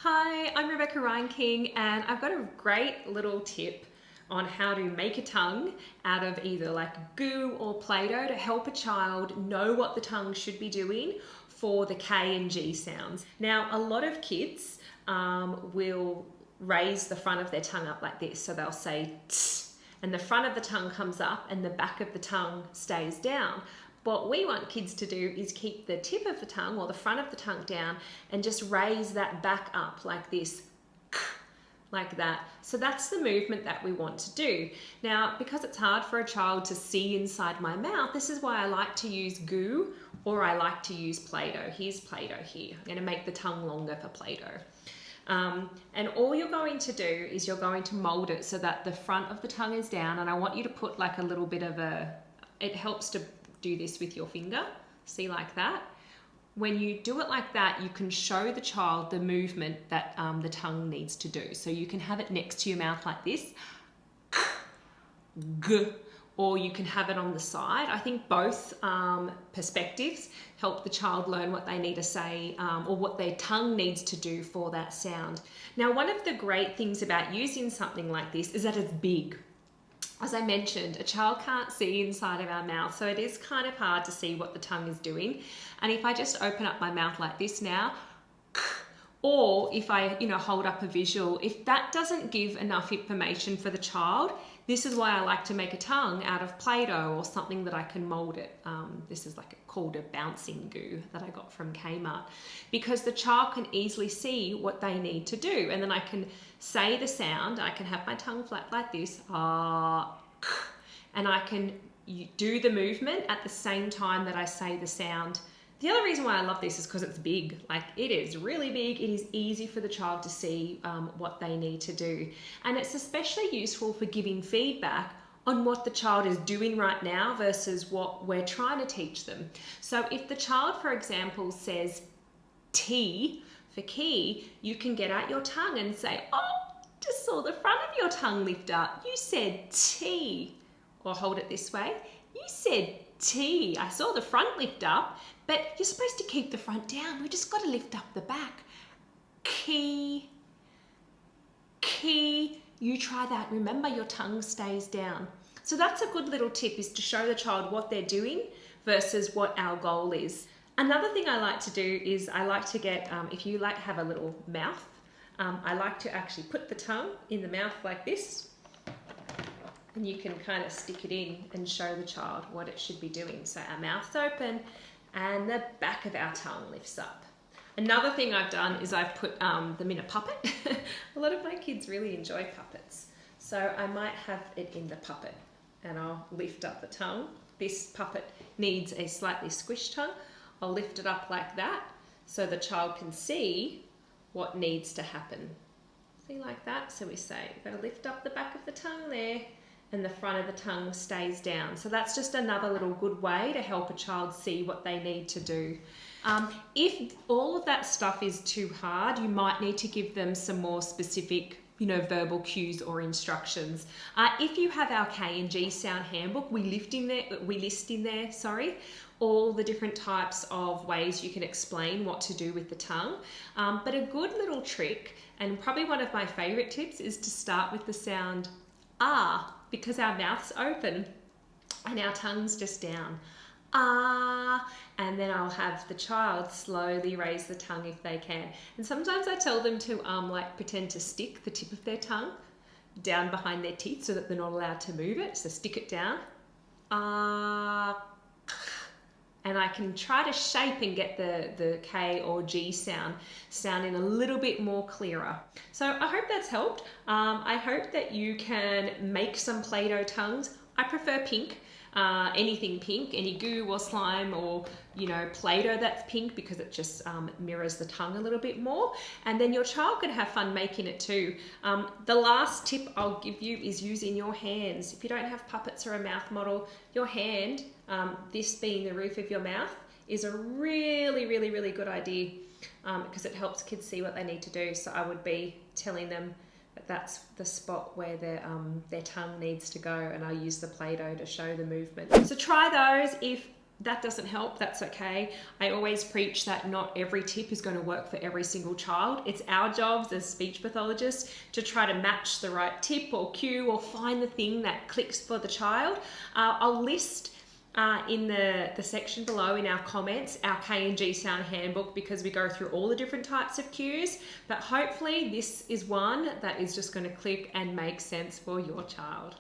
Hi, I'm Rebecca Reinking and I've got a great little tip on how to make a tongue out of either like goo or Play-Doh to help a child know what the tongue should be doing for the K and G sounds. Now, a lot of kids will raise the front of their tongue up like this. So they'll say t, and the front of the tongue comes up and the back of the tongue stays down. What we want kids to do is keep the tip of the tongue or the front of the tongue down and just raise that back up like this, like that. So that's the movement that we want to do. Now, because it's hard for a child to see inside my mouth, this is why I like to use goo or I like to use Play-Doh. Here's Play-Doh here. I'm going to make the tongue longer for Play-Doh. And all you're going to do is you're going to mold it so that the front of the tongue is down, and I want you to put like a little bit of it helps to do this with your finger, see, like that. When you do it like that, you can show the child the movement that the tongue needs to do. So you can have it next to your mouth like this, g, or you can have it on the side. I think both perspectives help the child learn what they need to say or what their tongue needs to do for that sound. Now, one of the great things about using something like this is that it's big. As I mentioned, a child can't see inside of our mouth, so it is kind of hard to see what the tongue is doing. And if I just open up my mouth like this now, or if I, hold up a visual, if that doesn't give enough information for the child, this is why I like to make a tongue out of Play-Doh or something that I can mold it. This is called a bouncing goo that I got from Kmart, because the child can easily see what they need to do. And then I can say the sound, I can have my tongue flat like this, and I can do the movement at the same time that I say the sound. The other reason why I love this is because it's big. Like, it is really big. It is easy for the child to see what they need to do. And it's especially useful for giving feedback on what the child is doing right now versus what we're trying to teach them. So if the child, for example, says T for key, you can get out your tongue and say, oh, just saw the front of your tongue lift up. You said T. Or hold it this way. You said T. I saw the front lift up, but you're supposed to keep the front down. We just got to lift up the back. Key. Key. You try that. Remember, your tongue stays down. So that's a good little tip, is to show the child what they're doing versus what our goal is. Another thing I like to do is I like to get, if you have a little mouth, I like to actually put the tongue in the mouth like this, and you can kind of stick it in and show the child what it should be doing. So our mouth's open and the back of our tongue lifts up. Another thing I've done is I've put them in a puppet. A lot of my kids really enjoy puppets. So I might have it in the puppet and I'll lift up the tongue. This puppet needs a slightly squished tongue. I'll lift it up like that so the child can see what needs to happen. See, like that? So we say, we've got to lift up the back of the tongue there, and the front of the tongue stays down. So that's just another little good way to help a child see what they need to do. If all of that stuff is too hard, you might need to give them some more specific verbal cues or instructions. If you have our K and G sound handbook, we list in there, all the different types of ways you can explain what to do with the tongue. But a good little trick, and probably one of my favorite tips, is to start with the sound ah, because our mouth's open and our tongue's just down. Ah, and then I'll have the child slowly raise the tongue if they can. And sometimes I tell them to pretend to stick the tip of their tongue down behind their teeth so that they're not allowed to move it. So stick it down. Ah, and I can try to shape and get the K or G sounding a little bit more clearer. So I hope that's helped. I hope that you can make some Play-Doh tongues. I prefer pink. Anything pink, any goo or slime or Play-Doh that's pink, because it just mirrors the tongue a little bit more, and then your child can have fun making it too. The last tip I'll give you is using your hands. If you don't have puppets or a mouth model, your hand, this being the roof of your mouth, is a really, really, really good idea because it helps kids see what they need to do. So I would be telling them that that's the spot where their tongue needs to go, and I use the Play-Doh to show the movement. So try those. If that doesn't help, that's okay. I always preach that not every tip is going to work for every single child. It's our jobs as speech pathologists to try to match the right tip or cue or find the thing that clicks for the child. I'll list in the section below in our comments our K&G Sound Handbook, because we go through all the different types of cues, but hopefully this is one that is just going to click and make sense for your child.